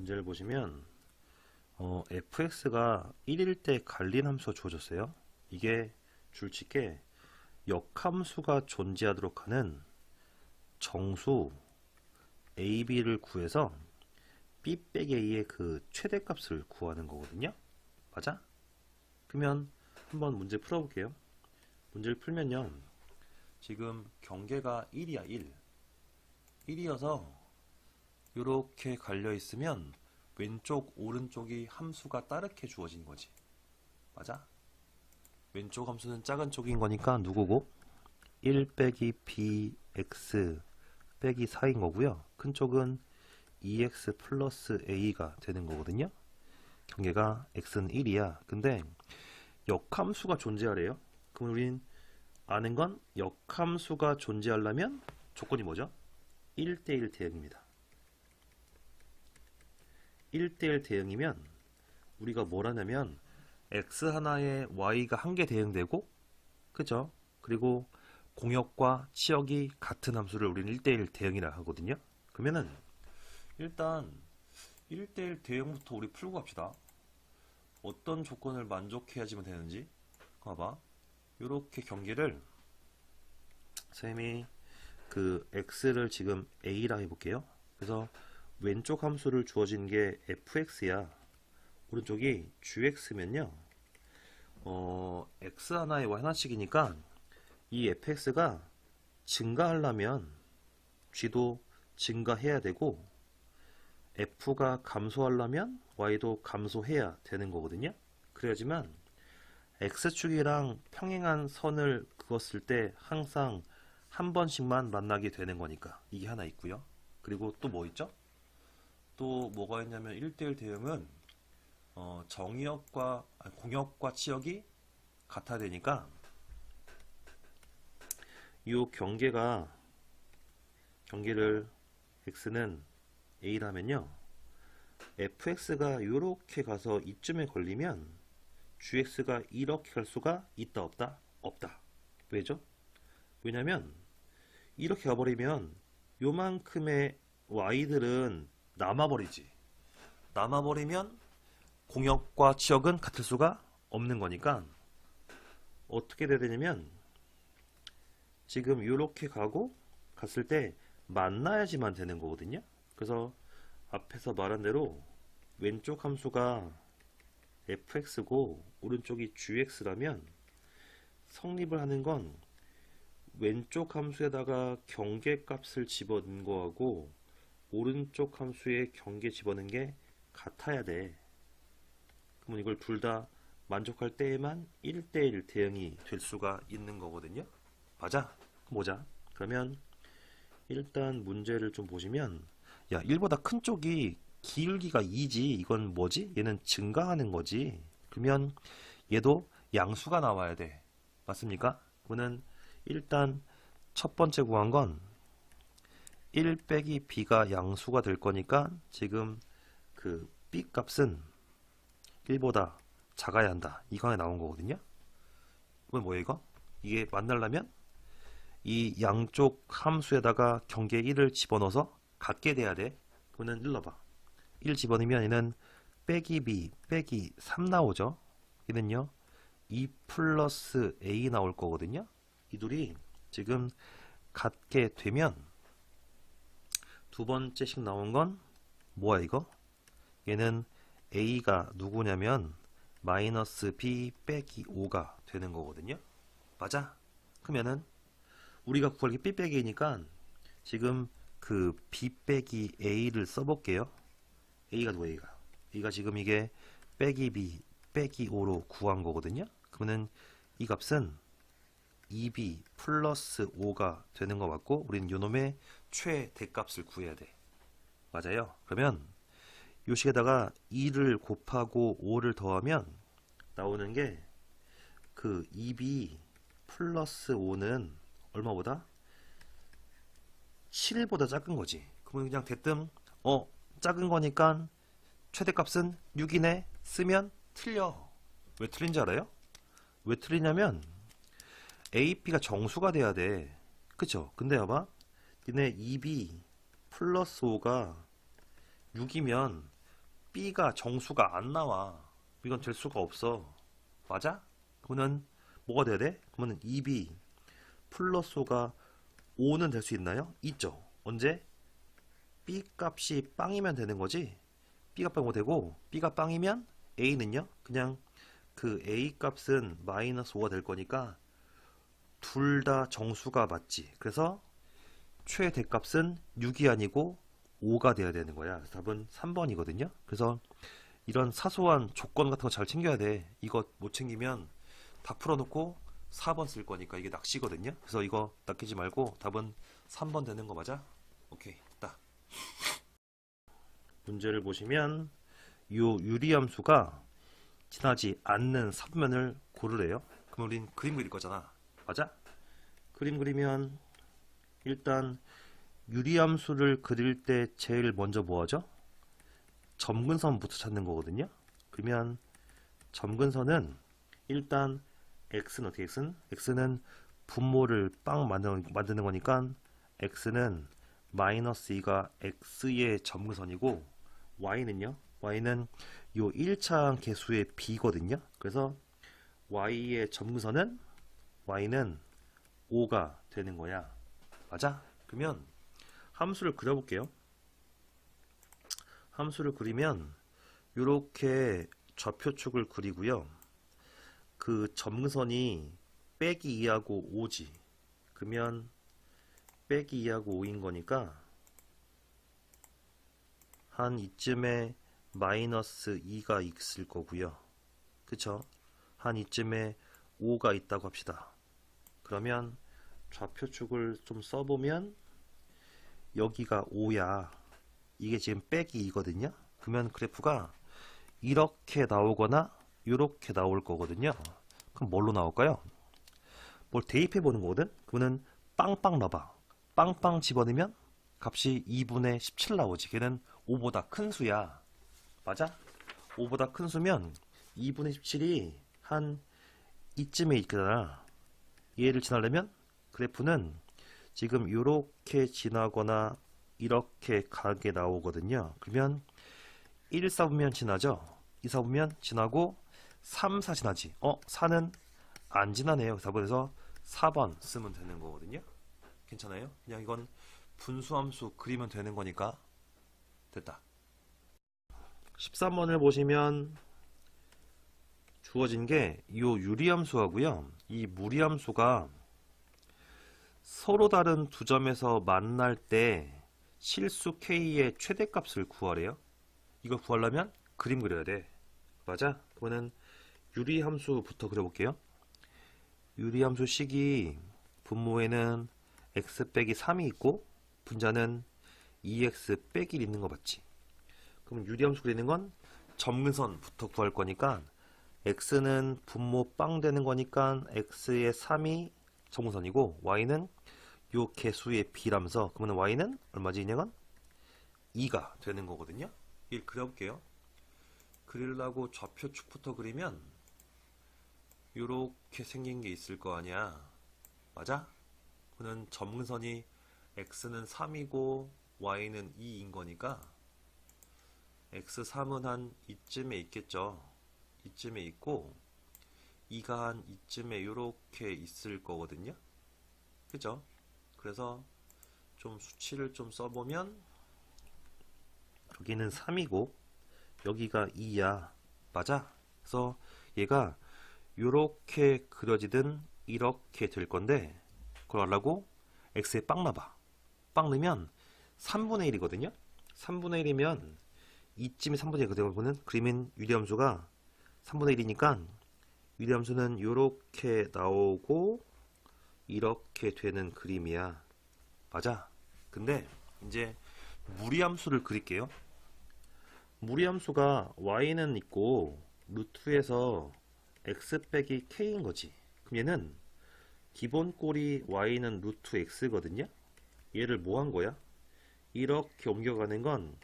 문제를 보시면 fx가 1일 때 갈린 함수가 주어졌어요. 이게 줄치게 역함수가 존재하도록 하는 정수 ab를 구해서 b 빼기 a의 그 최대값을 구하는 거거든요. 맞아? 그러면 한번 문제 풀어볼게요. 문제를 풀면요, 지금 경계가 1이야. 1이어서 이렇게 갈려 있으면 왼쪽 오른쪽이 함수가 따르게 주어진 거지. 맞아? 왼쪽 함수는 작은 쪽인 거니까 누구고? 1 빼기 bx 빼기 4인 거고요. 큰 쪽은 2x 플러스 a가 되는 거거든요. 경계가 x는 1이야. 근데 역함수가 존재하래요. 그럼 우린 아는 건 역함수가 존재하려면 조건이 뭐죠? 1대1 대응입니다. 1대1 대응이면 우리가 뭘 하냐면 x 하나에 y가 한 개 대응되고, 그죠? 그리고 공역과 치역이 같은 함수를 우리는 1대1 대응이라 하거든요. 그러면은 일단 1대1 대응부터 우리 풀고 갑시다. 어떤 조건을 만족해야지만 되는지 봐봐. 이렇게 경계를 선생님이 그 x를 지금 a라 해볼게요. 그래서 왼쪽 함수를 주어진 게 fx야. 오른쪽이 gx면요, x 하나에 y 하나씩이니까 이 fx가 증가하려면 g도 증가해야 되고, f가 감소하려면 y도 감소해야 되는 거거든요. 그래야지만 x축이랑 평행한 선을 그었을 때 항상 한 번씩만 만나게 되는 거니까 이게 하나 있고요. 그리고 또 뭐 있죠? 또 뭐가 있냐면 1대1 대응은 공역과 치역이 같아야 되니까 이 경계를 x는 a라면요, fx가 이렇게 가서 이쯤에 걸리면 gx가 이렇게 갈 수가 있다 없다? 없다. 왜죠? 왜냐면 이렇게 가버리면 요만큼의 y들은 남아버리지. 남아버리면 공역과 치역은 같을 수가 없는 거니까 어떻게 돼야 되냐면 지금 이렇게 갔을 때 만나야지만 되는 거거든요. 그래서 앞에서 말한 대로 왼쪽 함수가 fx고 오른쪽이 gx라면 성립을 하는 건 왼쪽 함수에다가 경계값을 집어넣은 거하고 오른쪽 함수에 경계 집어넣은 게 같아야 돼. 그러면 이걸 둘 다 만족할 때에만 1대1 대응이 될 수가 있는 거거든요. 맞아? 보자. 그러면 일단 문제를 좀 보시면, 야, 1보다 큰 쪽이 기울기가 2지. 이건 뭐지? 얘는 증가하는 거지. 그러면 얘도 양수가 나와야 돼. 맞습니까? 그러면 일단 첫 번째 구한 건 1 빼기 b가 양수가 될 거니까 지금 그 b 값은 1보다 작아야 한다. 이거 하나 나온 거거든요. 그럼 뭐야 이거? 이게 만나려면 이 양쪽 함수에다가 경계 1을 집어넣어서 같게 돼야 돼. 그러면 일러봐. 1 집어넣으면 얘는 빼기 b 빼기 3 나오죠. 얘는요 2 플러스 a 나올 거거든요. 이 둘이 지금 같게 되면 두 번째씩 나온 건 뭐야 이거? 얘는 a가 누구냐면 마이너스 b 빼기 5가 되는 거거든요. 맞아? 그러면은 우리가 구할 게 b 빼기 a니까 지금 그 b 빼기 a를 써볼게요. a가 누구야? a가 지금 이게 빼기 b 빼기 5로 구한 거거든요. 그러면은 이 값은 2b 플러스 5가 되는 거 맞고, 우리는 요놈의 최대값을 구해야 돼. 맞아요? 그러면 요 식에다가 2를 곱하고 5를 더하면 나오는 게 그 2b 플러스 5는 얼마보다? 7보다 작은 거지. 그러면 그냥 대뜸 작은 거니까 최대값은 6이네 쓰면 틀려. 왜 틀린지 알아요? 왜 틀리냐면 AP가 정수가 돼야 돼. 그쵸? 근데 봐봐, 니네 2B 플러스 5가 6이면 b가 정수가 안 나와. 이건 될 수가 없어. 맞아? 그러면 뭐가 돼야 돼? 그러면 2b 플러스 5가 5는 될 수 있나요? 있죠. 언제? b 값이 빵이면 되는 거지. b가 빵 5 되고 b가 빵이면 a는요? 그냥 그 a 값은 마이너스 5가 될 거니까 둘 다 정수가 맞지. 그래서 최대값은 6이 아니고 5가 돼야 되는 거야. 그래서 답은 3번이거든요. 그래서 이런 사소한 조건 같은 거 잘 챙겨야 돼. 이거 못 챙기면 다 풀어놓고 4번 쓸 거니까 이게 낚시거든요. 그래서 이거 낚이지 말고 답은 3번 되는 거 맞아? 오케이, 딱. 문제를 보시면 요 유리함수가 지나지 않는 사분면을 고르래요. 그럼 우린 그림 그릴 거잖아. 맞아? 그림 그리면 일단 유리함수를 그릴 때 제일 먼저 뭐 하죠? 점근선부터 찾는 거거든요. 그러면 점근선은 일단 x는 어떻게 x는 분모를 빵 만드는 거니까 x는 마이너스 2가 x의 점근선이고 y는요? y는 요 1차 계수의 b거든요. 그래서 y의 점근선은 y는 5가 되는 거야. 맞아? 그러면 함수를 그려볼게요. 함수를 그리면 이렇게 좌표축을 그리고요. 그 점선이 빼기 2하고 5지. 그러면 빼기 2하고 5인 거니까 한 이쯤에 마이너스 2가 있을 거고요. 그쵸? 한 이쯤에 5가 있다고 합시다. 그러면 좌표축을 좀 써보면 여기가 5야. 이게 지금 빼기 2거든요. 그러면 그래프가 이렇게 나오거나 이렇게 나올 거거든요. 그럼 뭘로 나올까요? 뭘 대입해 보는 거거든. 그러면 빵빵 넣어봐. 빵빵 집어넣으면 값이 2분의 17 나오지. 걔는 5보다 큰 수야. 맞아? 5보다 큰 수면 2분의 17이 한 이쯤에 있잖아. 얘를 지나려면 그래프는 지금 이렇게 지나거나 이렇게 가게 나오거든요. 그러면 1, 4보면 지나죠. 2, 4보면 지나고 3, 4 지나지. 4는 안 지나네요. 4번에서 4번 쓰면 되는 거거든요. 괜찮아요? 그냥 이건 분수함수 그리면 되는 거니까 됐다. 13번을 보시면 주어진 게 이 유리함수하고요. 이 무리함수가 서로 다른 두 점에서 만날 때 실수 k의 최대값을 구하래요. 이걸 구하려면 그림 그려야 돼. 맞아? 그러면 유리함수부터 그려볼게요. 유리함수 식이 분모에는 x 빼기 3이 있고 분자는 2x 빼기 1 있는 거 맞지? 그럼 유리함수 그리는 건 점근선부터 구할 거니까 x는 분모 빵 되는 거니까 x의 3이 점근선이고 y는 요 개수의 b라면서 그러면 y는 얼마지? 이건 2가 되는 거거든요. 이걸 그려볼게요. 그리려고 좌표축부터 그리면 요렇게 생긴 게 있을 거 아니야. 맞아? 그는 점근선이 x는 3이고 y는 2인 거니까 x3은 한 이쯤에 있겠죠. 이쯤에 있고 2가 한 이쯤에 요렇게 있을 거거든요. 그죠? 그래서 좀 수치를 좀 써보면 여기는 3이고 여기가 2야. 맞아? 그래서 얘가 요렇게 그려지든 이렇게 될 건데 그걸 하려고 x에 빵 넣어봐. 빵 넣으면 3분의 1이거든요. 3분의 1이면 이쯤이 3분의 1 그대로는 그림인 유리함수가 3분의 1이니까 유리함수는 요렇게 나오고 이렇게 되는 그림이야. 맞아? 근데 이제 무리함수를 그릴게요. 무리함수가 y는 있고 루트에서 x 빼기 k인 거지. 그럼 얘는 기본 꼴이 y는 루트 x거든요. 얘를 뭐 한 거야? 이렇게 옮겨가는 건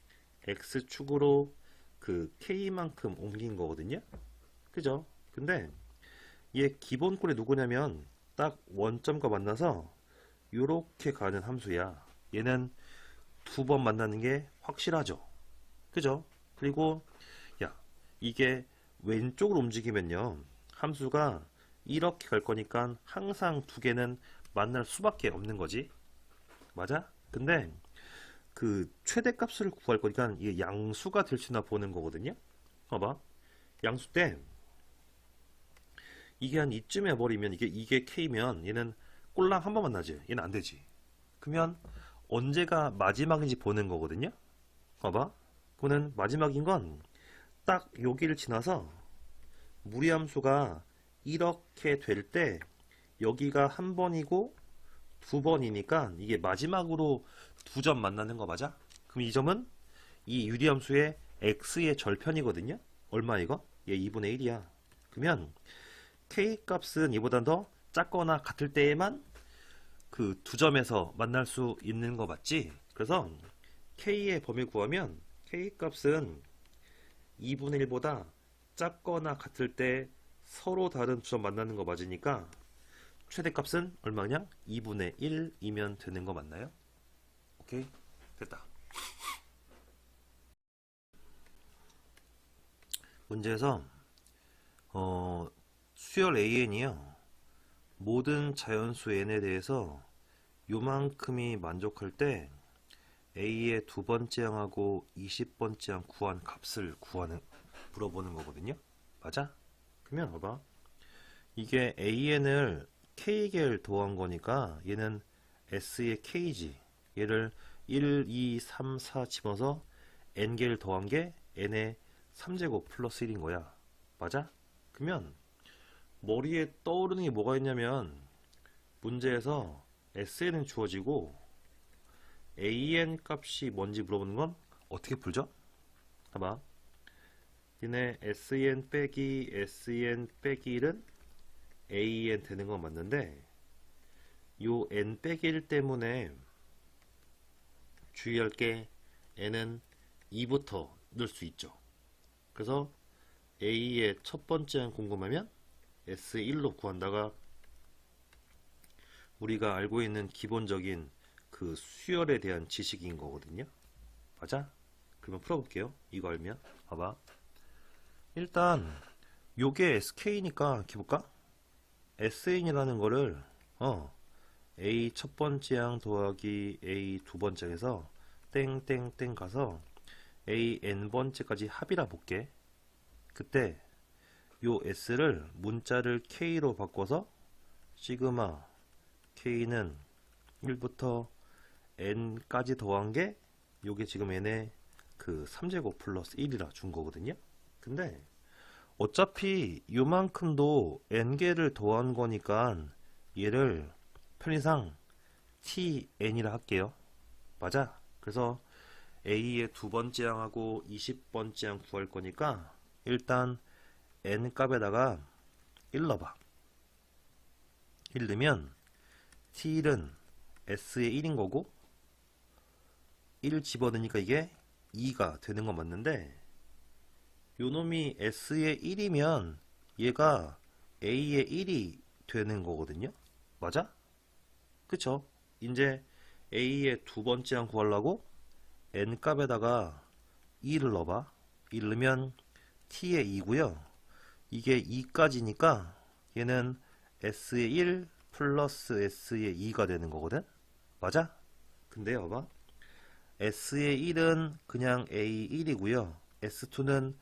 x축으로 그 k만큼 옮긴 거거든요. 그죠? 근데 얘 기본 꼴이 누구냐면 딱 원점과 만나서 요렇게 가는 함수야. 얘는 두 번 만나는 게 확실하죠. 그죠? 그리고 이게 왼쪽으로 움직이면요. 함수가 이렇게 갈 거니까 항상 두 개는 만날 수밖에 없는 거지. 맞아? 근데 그 최대값을 구할 거니까 이게 양수가 될지나 보는 거거든요. 봐봐. 양수 때 이게 한 이쯤에 버리면 이게 K면 얘는 꼴랑 한 번 만나지. 얘는 안 되지. 그러면 언제가 마지막인지 보는 거거든요. 봐봐. 그거는 마지막인 건 딱 여기를 지나서 무리함수가 이렇게 될 때 여기가 한 번이고 두 번이니까 이게 마지막으로 두 점 만나는 거 맞아? 그럼 이 점은 이 유리함수의 x의 절편이거든요. 얼마 이거? 얘 2분의 1이야. 그러면 k 값은 이보다 더 작거나 같을 때에만 그 두 점에서 만날 수 있는 거 맞지? 그래서 k의 범위 구하면 k 값은 2분의 1보다 작거나 같을 때 서로 다른 두 점 만나는 거 맞으니까 최대값은 얼마냐? 2분의 1이면 되는 거 맞나요? 오케이, 됐다. 문제에서 수열 AN이요. 모든 자연수 N에 대해서 요만큼이 만족할 때 A의 두 번째 항하고 20번째 항 구한 값을 물어보는 거거든요. 맞아? 그러면 봐봐. 이게 AN을 K개를 더한 거니까 얘는 S의 K지. 얘를 1, 2, 3, 4 집어서 N개를 더한 게 N의 3제곱 플러스 1인 거야. 맞아? 그러면 머리에 떠오르는 게 뭐가 있냐면 문제에서 SN은 주어지고 AN 값이 뭔지 물어보는 건 어떻게 풀죠? 봐봐. 얘네 SN 빼기 SN 빼기 1은 AN 되는 건 맞는데 요 N 빼기 1 때문에 주의할 게 N은 2부터 넣을 수 있죠. 그래서 A의 첫 번째 항 궁금하면 S1로 구한다가 우리가 알고 있는 기본적인 그 수열에 대한 지식인 거거든요. 맞아? 그러면 풀어볼게요. 이거 알면 봐봐. 일단 요게 SK니까 이렇게 볼까? SN이라는 거를 A 첫 번째 항 더하기 A 두 번째 해서 땡땡땡 가서 A n 번째까지 합이라 볼게. 그때 요 S를 문자를 K로 바꿔서 시그마 K는 1부터 N까지 더한 게 요게 지금 N의 그 3제곱 플러스 1이라 준 거거든요. 근데 어차피 요만큼도 N개를 더한 거니까 얘를 편의상 TN이라 할게요. 맞아? 그래서 A의 두 번째 항하고 20번째 항 구할 거니까 일단 N 값에다가 1 넣어봐. 1 넣으면 T1은 S의 1인 거고 1 집어넣으니까 이게 2가 되는 건 맞는데 요놈이 S의 1이면 얘가 A의 1이 되는 거거든요. 맞아? 그쵸? 이제 A의 두 번째 항 구하려고 N 값에다가 2를 넣어봐. 1 넣으면 T의 2고요. 이게 2까지니까 얘는 S의 1 플러스 S의 2가 되는 거거든. 맞아? 근데 봐봐. S의 1은 그냥 A1이고요. S2는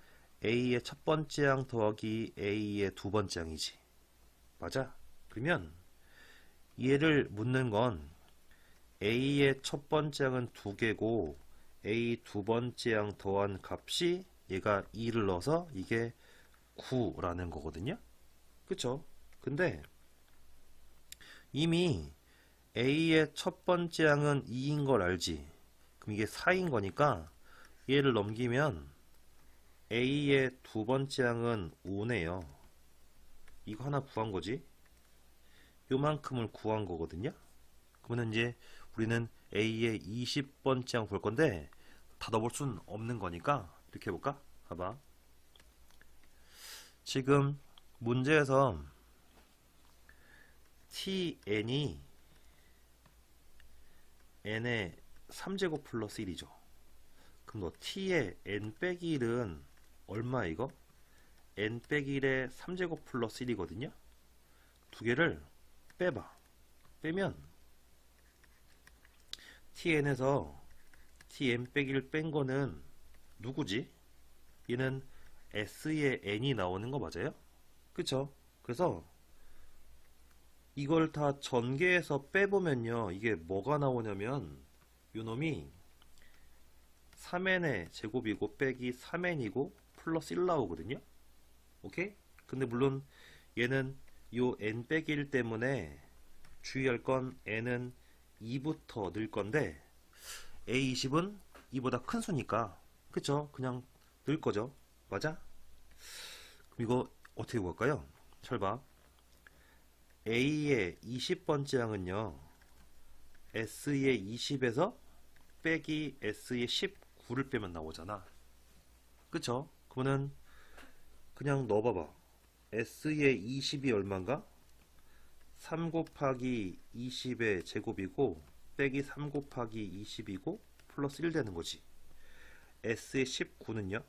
A의 첫 번째 항 더하기 A의 두 번째 항이지. 맞아? 그러면 얘를 묻는 건 A의 첫 번째 항은 2개고 A 두 번째 항 더한 값이 얘가 2를 넣어서 이게 9라는 거거든요. 그쵸? 근데 이미 A의 첫 번째 항은 2인 걸 알지. 그럼 이게 4인 거니까 얘를 넘기면 A의 두 번째 항은 5네요. 이거 하나 구한 거지. 요만큼을 구한 거거든요. 그러면 이제 우리는 A의 20번째 항 구할 건데 다 넣어볼 수는 없는 거니까 이렇게 해볼까? 봐봐. 지금 문제에서 TN이 N의 3제곱 플러스 1이죠. 그럼 너 T의 N 빼기 1은 얼마 이거? n 빼기 1의 3제곱 플러스 1이거든요. 두 개를 빼봐. 빼면 tn에서 tn 빼기 1 뺀 거는 누구지? 얘는 s의 n이 나오는 거 맞아요? 그쵸? 그래서 이걸 다 전개해서 빼보면요, 이게 뭐가 나오냐면 요 놈이 3n의 제곱이고 빼기 3n이고 플러스 1 나오거든요. 오케이? 근데 물론 얘는 요 n 빼기 1 때문에 주의할 건 n은 2부터 늘 건데 a20은 2보다 큰 수니까, 그쵸? 그냥 늘 거죠. 맞아? 그럼 이거 어떻게 구할까요? 잘 봐. a의 20번째 항은요, s의 20에서 빼기 s의 19를 빼면 나오잖아. 그쵸? 그러면은 그냥 넣어봐봐. s의 20이 얼마인가? 3 곱하기 20의 제곱이고 빼기 3 곱하기 20이고 플러스 1 되는 거지. s의 19는요,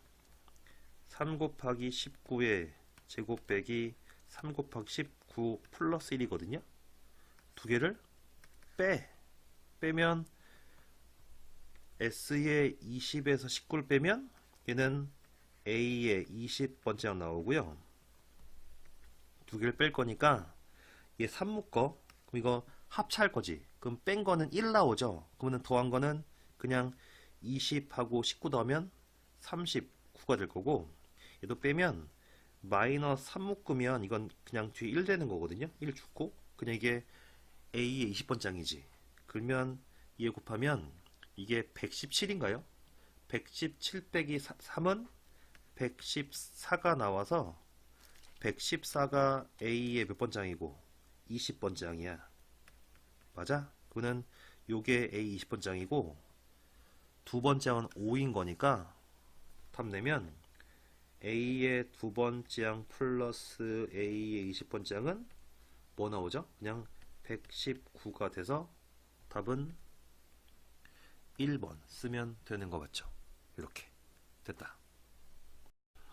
3 곱하기 19의 제곱 빼기 3 곱하기 19 플러스 1이거든요. 두 개를 빼면 s의 20에서 19를 빼면 얘는 a의 20번째가 나오고요. 두 개를 뺄 거니까 얘 3 묶어. 그럼 이거 합차할 거지. 그럼 뺀 거는 1 나오죠. 그러면 더한 거는 그냥 20하고 19 더하면 39가 될 거고, 얘도 빼면 마이너스 3 묶으면 이건 그냥 뒤에 1 되는 거거든요. 1 죽고 그냥 이게 a의 20번째 항이지. 그러면 2에 곱하면 이게 117인가요? 117 빼기 3은 114가 나와서 114가 A의 몇 번째 항이고 20번째 항이야. 맞아? 그거는 요게 A 20번째 항이고 두 번째 항은 5인 거니까 답 내면 A의 두 번째 항 플러스 A의 20번째 항은 뭐 나오죠? 그냥 119가 돼서 답은 1번 쓰면 되는 거 맞죠? 이렇게 됐다.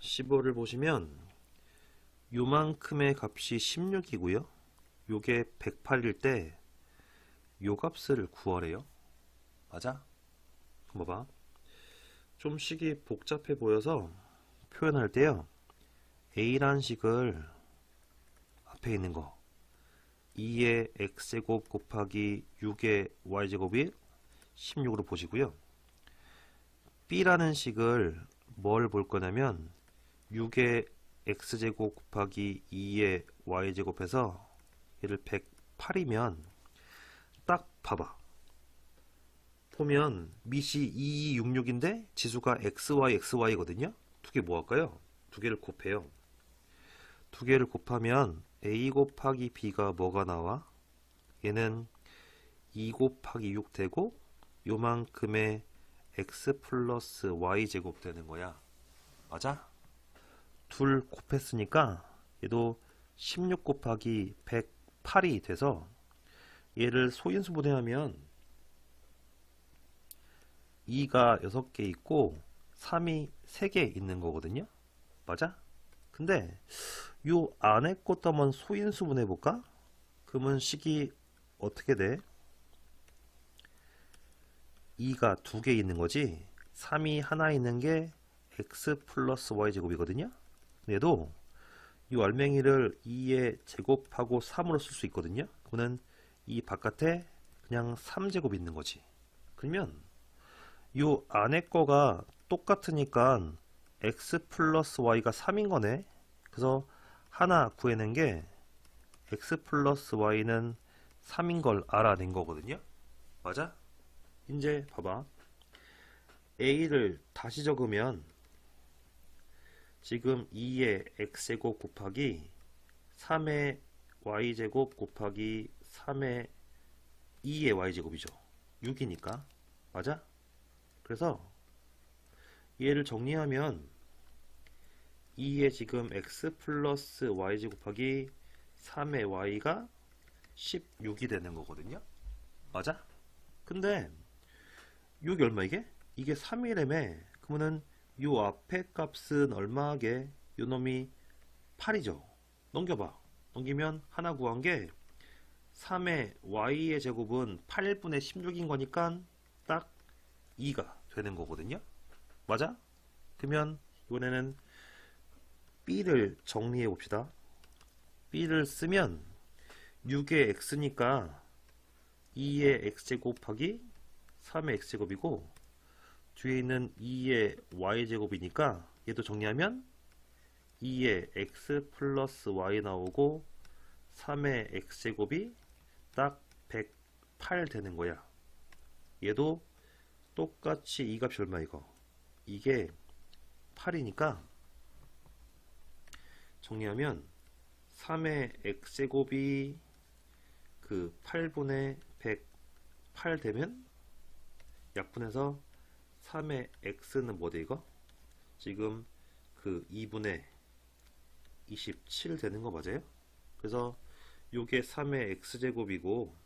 15를 보시면 요만큼의 값이 16이고요. 요게 108일 때 요 값을 구하래요. 맞아? 그럼 봐봐. 좀 식이 복잡해 보여서 표현할 때요, A란 식을 앞에 있는 거 2의 x제곱 곱하기 6의 y제곱이 16으로 보시고요. B라는 식을 뭘 볼 거냐면 6의 x제곱 곱하기 2의 y제곱해서 얘를 108이면 딱 봐봐. 보면 밑이 2266인데 지수가 xy xy거든요. 두 개 뭐 할까요? 두 개를 곱해요. 두 개를 곱하면 a 곱하기 b가 뭐가 나와? 얘는 2 곱하기 6 되고 요만큼의 x 플러스 y 제곱 되는 거야. 맞아? 둘 곱했으니까 얘도 16 곱하기 108이 돼서 얘를 소인수분해하면 2가 6개 있고 3이 3개 있는 거거든요. 맞아? 근데 요 안에 것도 한번 소인수분해 볼까? 그러면 식이 어떻게 돼? 2가 2개 있는 거지. 3이 하나 있는 게 x 플러스 y 제곱이거든요. 얘도 이 알맹이를 2에 제곱하고 3으로 쓸 수 있거든요. 그거는 이 바깥에 그냥 3제곱 있는 거지. 그러면 이 안에 거가 똑같으니까 x 플러스 y가 3인 거네. 그래서 하나 구해낸 게 x 플러스 y는 3인 걸 알아낸 거거든요. 맞아? 이제 봐봐. a를 다시 적으면 지금 2의 x제곱 곱하기 3의 y제곱 곱하기 3의 2의 y제곱이죠. 6이니까. 맞아? 그래서 얘를 정리하면 2의 지금 x 플러스 y제곱 곱하기 3의 y가 16이 되는 거거든요. 맞아? 근데 여기 얼마 이게? 이게 3이라며. 그러면은 요 앞에 값은 얼마게? 요 놈이 8이죠. 넘겨봐. 넘기면 하나 구한 게 3의 y의 제곱은 8분의 16인 거니까 딱 2가 되는 거거든요. 맞아? 그러면 이번에는 b를 정리해 봅시다. b를 쓰면 6의 x니까 2의 x제곱 곱하기 3의 x제곱이고 뒤에 있는 2의 y제곱이니까 얘도 정리하면 2의 x 플러스 y 나오고 3의 x제곱이 딱 108 되는 거야. 얘도 똑같이 이 값이 얼마 이거? 이게 8이니까 정리하면 3의 x제곱이 그 8분의 108 되면 약분해서 3의 x는 뭐돼 이거? 지금 그 2분의 27 되는 거 맞아요? 그래서 요게 3의 x제곱이고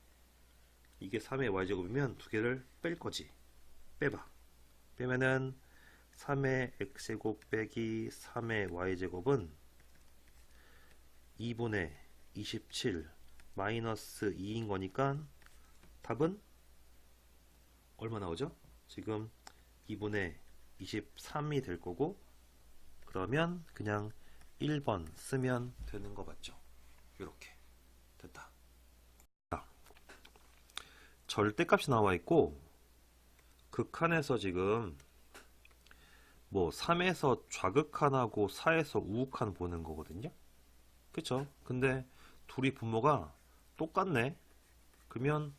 이게 3의 y제곱이면 두 개를 뺄 거지. 빼봐. 빼면은 3의 x제곱 빼기 3의 y제곱은 2분의 27 마이너스 2인 거니까 답은 얼마 나오죠? 지금 2분의 23이 될 거고 그러면 그냥 1번 쓰면 되는 거 맞죠? 이렇게 됐다. 절대값이 나와 있고 극한에서 지금 뭐 3에서 좌극한하고 4에서 우극한 보는 거거든요. 그쵸? 근데 둘이 분모가 똑같네. 그러면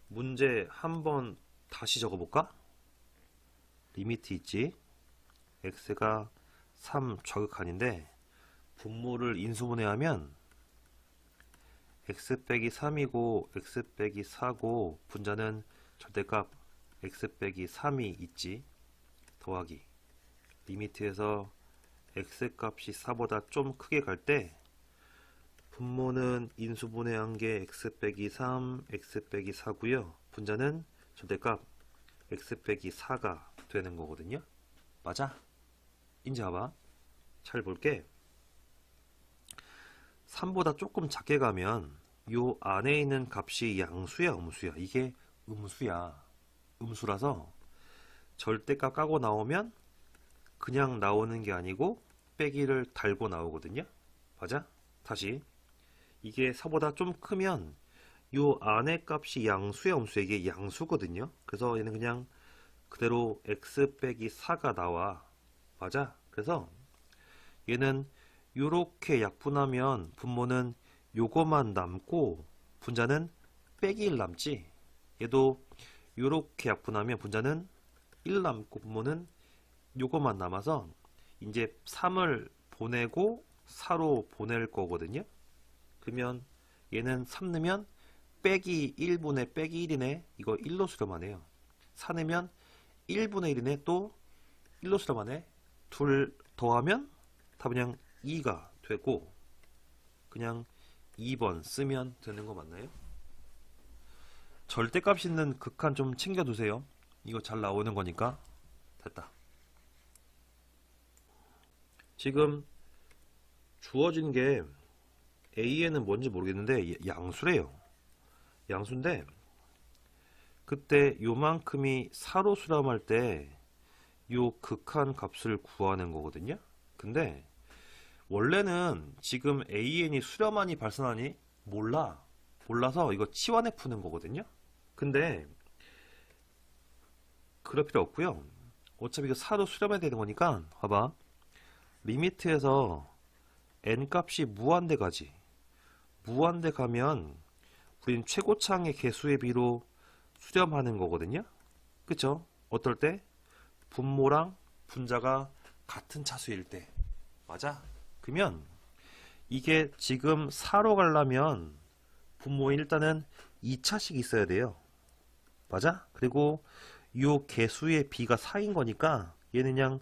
문제 한번 다시 적어볼까? 리미트 있지? x가 3 좌극한인데 분모를 인수분해하면 x 빼기 3이고 x 빼기 4고 분자는 절대값 x 빼기 3이 있지. 더하기 리미트에서 x 값이 4보다 좀 크게 갈 때 분모는 인수분해한 게 x 빼기 3, x 빼기 4고요. 분자는 절대값 x 빼기 4가 되는 거거든요. 맞아? 이제 봐봐. 잘 볼게. 3보다 조금 작게 가면 요 안에 있는 값이 양수야 음수야? 이게 음수야. 음수라서 절대값 까고 나오면 그냥 나오는 게 아니고 빼기를 달고 나오거든요. 맞아? 다시 이게 4보다 좀 크면 요 안에 값이 양수야 음수야? 이게 양수거든요. 그래서 얘는 그냥 그대로 x 빼기 4가 나와. 맞아? 그래서 얘는 요렇게 약분하면 분모는 요거만 남고 분자는 빼기 1 남지. 얘도 요렇게 약분하면 분자는 1 남고 분모는 요거만 남아서 이제 3을 보내고 4로 보낼 거거든요. 그러면 얘는 3 넣으면 빼기 1분의 빼기 1이네. 이거 1로 수렴하네요. 4 넣으면 1분의 1이네. 또 1로 수렴하네. 둘 더하면 다 그냥 2가 되고 그냥 2번 쓰면 되는 거 맞나요? 절대값 있는 극한 좀 챙겨두세요. 이거 잘 나오는 거니까. 됐다. 지금 주어진 게 A에는 뭔지 모르겠는데 양수래요. 양수인데 그때 요만큼이 4로 수렴할 때 요 극한 값을 구하는 거거든요. 근데 원래는 지금 AN이 수렴하니 발산하니 몰라서 이거 치환해 푸는 거거든요. 근데 그럴 필요 없고요. 어차피 이거 4로 수렴해야 되는 거니까 봐봐. 리미트에서 n 값이 무한대 가지. 무한대 가면 우린 최고창의 개수의 비로 수렴하는 거거든요. 그쵸? 어떨 때? 분모랑 분자가 같은 차수일 때. 맞아? 그러면 이게 지금 4로 가려면 분모에 일단은 2차씩 있어야 돼요. 맞아? 그리고 요 개수의 비가 4인 거니까 얘는 그냥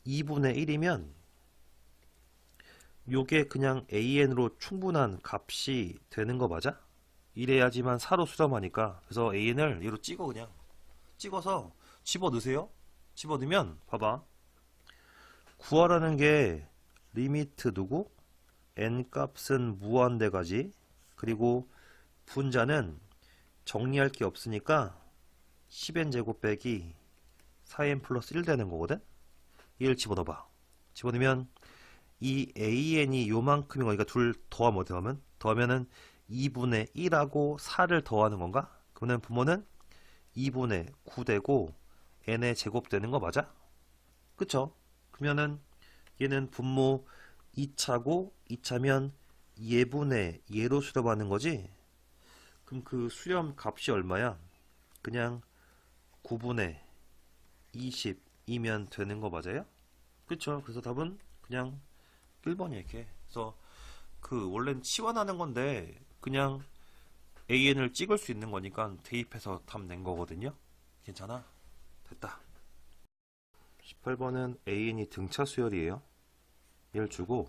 2분의 1이면 요게 그냥 AN으로 충분한 값이 되는 거 맞아? 이래야지만 4로 수렴하니까. 그래서 AN을 얘로 찍어 그냥. 찍어서 집어넣으세요. 집어넣으면 봐봐. 구하라는 게 리미트 누구? n 값은 무한대가지. 그리고 분자는 정리할 게 없으니까 10n 제곱 빼기 4n 플러스 1 되는 거거든. 얘를 집어넣어봐. 집어넣으면 이 an이 요만큼인 거니까 둘 더하면 어떻게 하면? 더하면은 2분의 1하고 4를 더하는 건가? 그러면 분모는 2분의 9 되고 n의 제곱 되는 거 맞아? 그쵸? 그러면은 얘는 분모 2차고 2차면 예분의 예로 수렴하는 거지? 그럼 그 수렴 값이 얼마야? 그냥 9분의 20이면 되는 거 맞아요? 그쵸? 그래서 답은 그냥 1번이야 이렇게. 그래서 그 원래는 치환하는 건데 그냥 AN을 찍을 수 있는 거니까 대입해서 답 낸 거거든요. 괜찮아? 됐다. 18번은 AN이 등차 수열이에요. 얘를 주고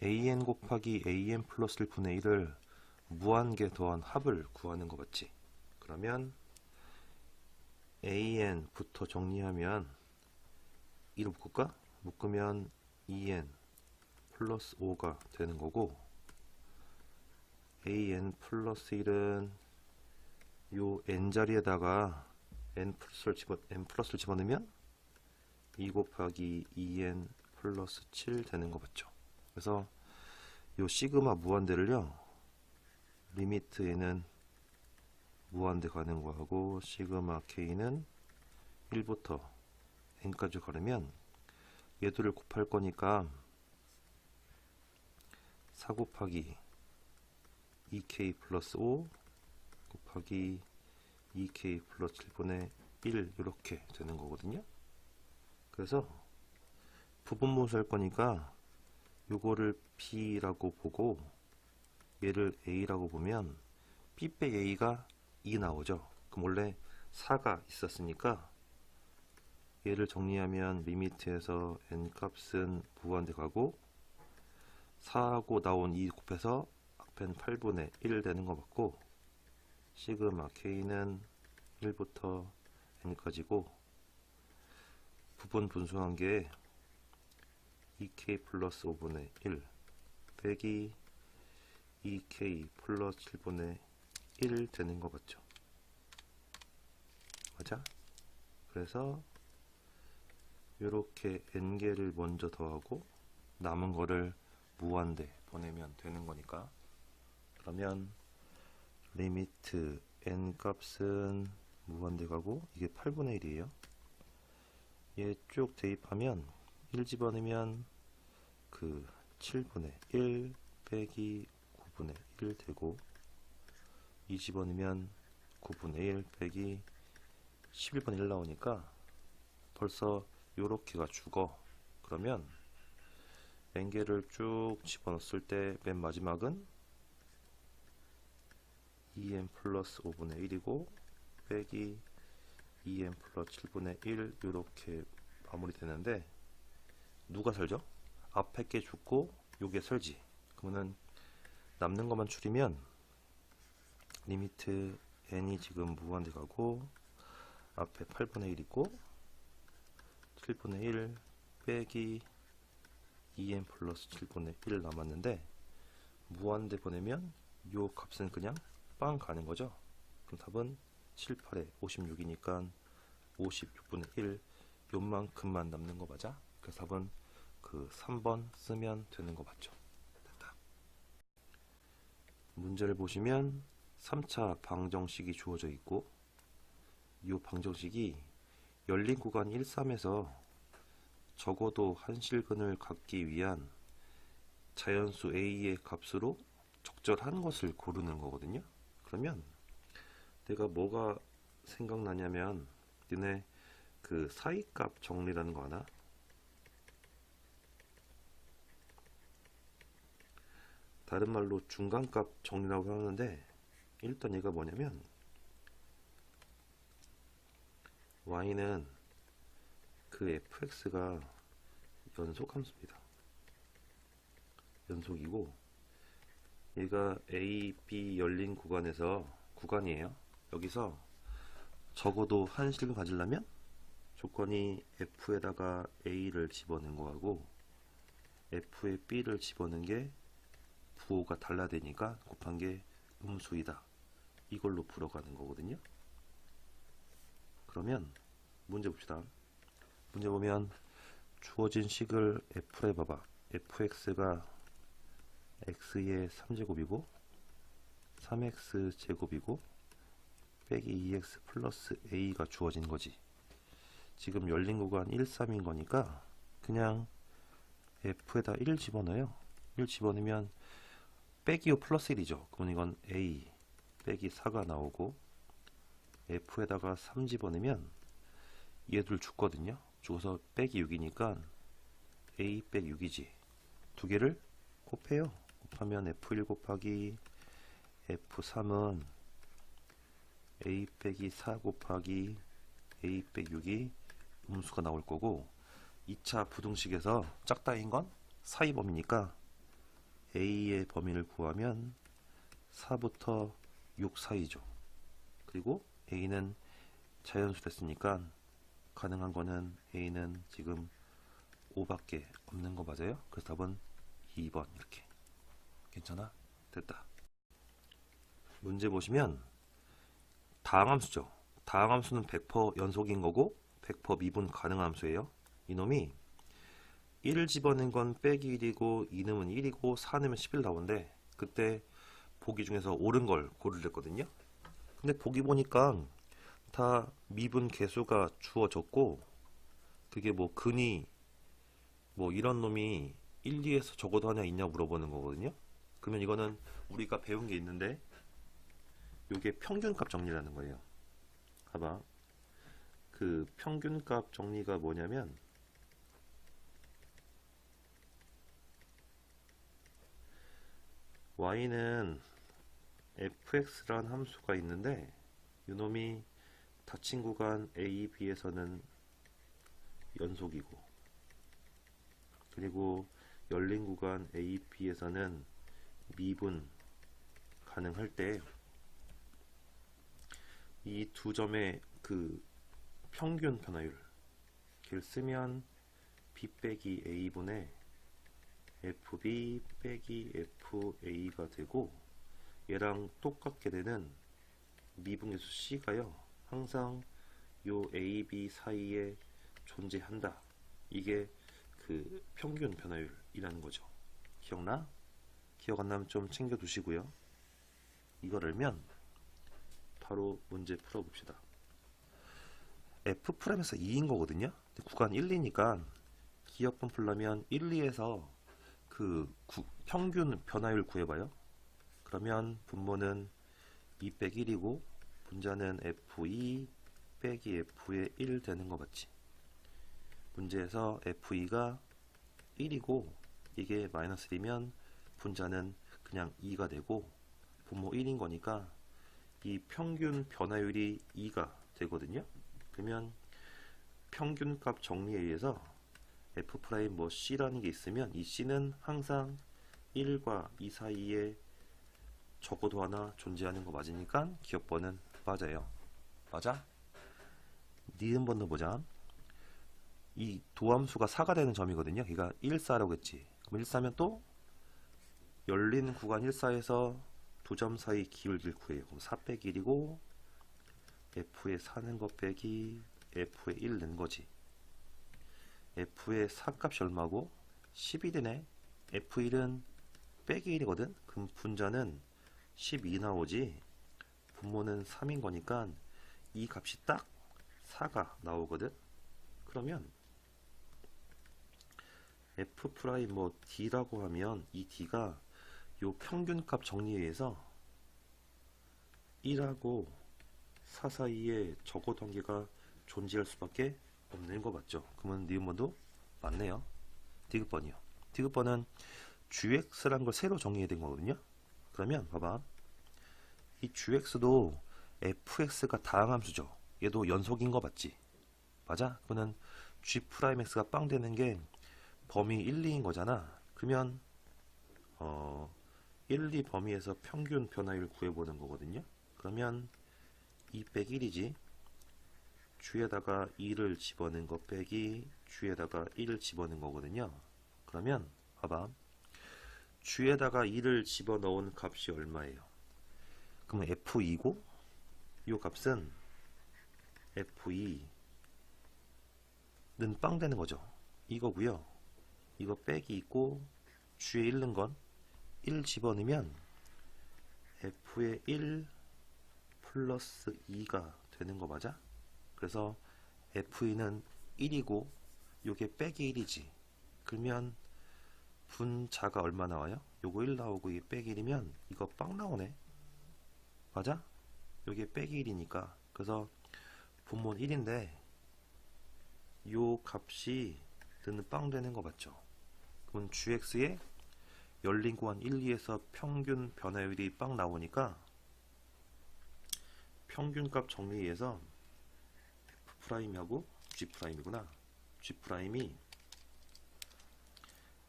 AN 곱하기 AN 플러스 1분의 1을 무한개 더한 합을 구하는 거 맞지? 그러면 AN부터 정리하면 2로 묶을까? 묶으면 2N 플러스 5가 되는 거고, AN 플러스 1은 요 N자리에다가 N 플러스를 집어넣으면 2 곱하기 2N 플러스 7 되는 거 맞죠? 그래서 요 시그마 무한대를요, 리미트에는 무한대 가는 거 하고, 시그마 K는 1부터 N까지 가려면 얘들을 곱할 거니까 4 곱하기 2K 플러스 5 곱하기 2K 플러스 7분의 1 이렇게 되는 거거든요. 그래서 부분분수 할 거니까 요거를 B라고 보고 얘를 A라고 보면 B 빼 A가 2 나오죠. 그럼 원래 4가 있었으니까 얘를 정리하면 리미트에서 n 값은 무한대 가고 4하고 나온 2 곱해서 앞엔 8분의 1 되는 거 맞고, 시그마 K는 1부터 n까지고 부분 분수한 게 2K 플러스 5분의 1 빼기 2K 플러스 7분의 1 되는 거 맞죠? 맞아? 그래서 이렇게 n개를 먼저 더하고 남은 거를 무한대 보내면 되는 거니까, 그러면 리미트 n 값은 무한대 가고 이게 8분의 1이에요. 얘 쭉 대입하면 1 집어넣으면 그 7분의 1 빼기 9분의 1 되고, 2 집어넣으면 9분의 1 빼기 11분의 1 나오니까 벌써 요렇게가 죽어. 그러면 n개를 쭉 집어넣었을 때 맨 마지막은 2n 플러스 5분의 1이고 빼기 2n 플러스 7분의 1 이렇게 마무리 되는데, 누가 살죠? 앞에 게 죽고 요게 설지. 그러면은 남는 것만 줄이면 리미트 n이 지금 무한대 가고 앞에 8분의 1 있고 7분의 1 빼기 2n 플러스 7분의 1 남았는데, 무한대 보내면 요 값은 그냥 빵 가는 거죠. 그럼 답은 7, 8에 56이니까 56분의 1 요만큼만 남는 거 맞아? 그래서 답은 그 3번 쓰면 되는 거 맞죠? 됐다. 문제를 보시면 3차 방정식이 주어져 있고, 이 방정식이 열린 구간 1, 3에서 적어도 한 실근을 갖기 위한 자연수 A의 값으로 적절한 것을 고르는 거거든요. 그러면 내가 뭐가 생각나냐면, 니네 그 사이값 정리라는 거 하나? 다른 말로 중간값 정리라고 하는데, 일단 얘가 뭐냐면 y는 그 fx가 연속함수입니다. 연속이고 얘가 a, b 열린 구간이에요. 여기서 적어도 한 실근 가지려면 조건이 f에다가 a를 집어넣은 거하고 f에 b를 집어넣은 게 부호가 달라야 되니까 곱한 게 음수이다. 이걸로 풀어가는 거거든요. 그러면 문제 봅시다. 문제 보면 주어진 식을 f로 해봐봐. fx가 x의 3제곱이고 3x 제곱이고 빼기 2x 플러스 a가 주어진 거지. 지금 열린 구간 1, 3인 거니까 그냥 f에다 1 집어넣어요. 1 집어넣으면 빼기 5 플러스 1이죠. 그러면 이건 a 빼기 4가 나오고 f에다가 3 집어넣으면 얘들 죽거든요. 죽어서 빼기 6이니까 a 빼기 6이지. 두 개를 곱해요. 곱하면 f1 곱하기 f3은 a 빼기 4 곱하기 a 빼기 6이 음수가 나올 거고 2차 부등식에서 짝다인 건 사이 범위니까 a의 범위를 구하면 4부터 6 사이죠. 그리고 a는 자연수 됐으니까 가능한 거는 a는 지금 5밖에 없는 거 맞아요? 그래서 답은 2번 이렇게. 괜찮아? 됐다. 문제 보시면 다항함수죠. 다항함수는 100% 연속인 거고 100% 미분 가능한 함수예요. 이놈이 1을 집어넣은 건 빼기 1이고 2 넣으면 1이고 4 넣으면 11 나오는데 그때 보기 중에서 옳은 걸 고르랬거든요. 근데 보기 보니까 다 미분 개수가 주어졌고 그게 뭐 근이 뭐 이런 놈이 1, 2에서 적어도 하나 있냐 물어보는 거거든요. 그러면 이거는 우리가 배운 게 있는데 요게 평균값 정리라는 거예요. 봐봐. 그 평균값 정리가 뭐냐면 y는 fx란 함수가 있는데 이놈이 닫힌 구간 a, b에서는 연속이고 그리고 열린 구간 a, b에서는 미분 가능할 때 이 두 점의 그 평균 변화율 걔를 쓰면 b 빼기 a분의 fb 빼기 fa가 되고 얘랑 똑같게 되는 미분계수 c가요 항상 요 a, b 사이에 존재한다. 이게 그 평균 변화율이라는 거죠. 기억나? 기억 안 나면 좀 챙겨 두시고요. 이걸 알면 바로 문제 풀어봅시다. F'에서 2인 거거든요. 구간 1, 2니까 기억분 풀려면 1, 2에서 그 평균 변화율 구해봐요. 그러면 분모는 2 빼기 1이고 분자는 F2 빼기 F의 1 되는 거 맞지? 문제에서 F2가 1이고 이게 마이너스 1이면 분자는 그냥 2가 되고 분모 1인 거니까 이 평균 변화율이 2가 되거든요. 그러면 평균값 정리에 의해서 f' 뭐 c라는 게 있으면 이 c는 항상 1과 2 사이에 적어도 하나 존재하는 거 맞으니까 기억번은 맞아요. 맞아? 니은 번 넣어보자. 이 도함수가 4가 되는 점이거든요. 그러니까 1, 4라고 했지. 그럼 1, 4면 또 열린 구간 1, 4에서 두 점 사이 기울기를 구해요. 그럼 4 빼기 1이고 f에 4 는 거 빼기 f에 1 는 거지. f의 4값이 얼마고? 11이네. f1은 빼기 1이거든. 그럼 분자는 12 나오지. 분모는 3인 거니까 이 값이 딱 4가 나오거든. 그러면 f' 뭐 d라고 하면 이 d가 요 평균값 정리에 의해서 1하고 4 사이에 적어 관계가 존재할 수밖에 없는 거 맞죠? 그러면 니은번도 맞네요. 디귿번이요. 디귿번은 gx라는 걸 새로 정리해야 된 거거든요. 그러면 봐봐. 이 gx도 fx가 다항함수죠. 얘도 연속인 거 맞지? 맞아? 그러면 g'x가 빵 되는 게 범위 1, 2인 거잖아. 그러면 1, 2 범위에서 평균 변화율 구해보는 거거든요. 그러면 2 빼기 1이지. G에다가 2를 집어넣은 거 빼기 G에다가 1을 집어넣은 거거든요. 그러면 봐봐. G에다가 2를 집어넣은 값이 얼마예요? 그러면 F2고 이 값은 F2는 빵 되는 거죠. 이거고요. 이거 빼기 있고 G에 1 넣은 건 1 집어넣으면 F의 1 플러스 2가 되는 거 맞아? 그래서 F2는 1이고 요게 빼기 1이지. 그러면 분자가 얼마 나와요? 요거 1 나오고 이게 빼기 1이면 이거 빵 나오네. 맞아? 요게 빼기 1이니까. 그래서 분모는 1인데 요 값이 는 빵 되는 거 맞죠? 그럼 GX의 열린 구간 1, 2에서 평균 변화율이 빵 나오니까 평균값 정리해서 F'하고 G'이구나. G'이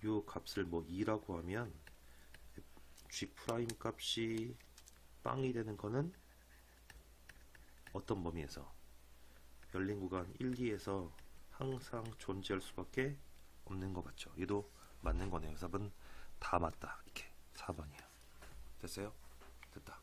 요 값을 뭐 2라고 하면 G' 값이 빵이 되는 거는 어떤 범위에서? 열린 구간 1, 2에서 항상 존재할 수밖에 없는 거 맞죠? 얘도 맞는 거네요. 4번 다 맞다. 이렇게 4번이에요. 됐어요? 됐다.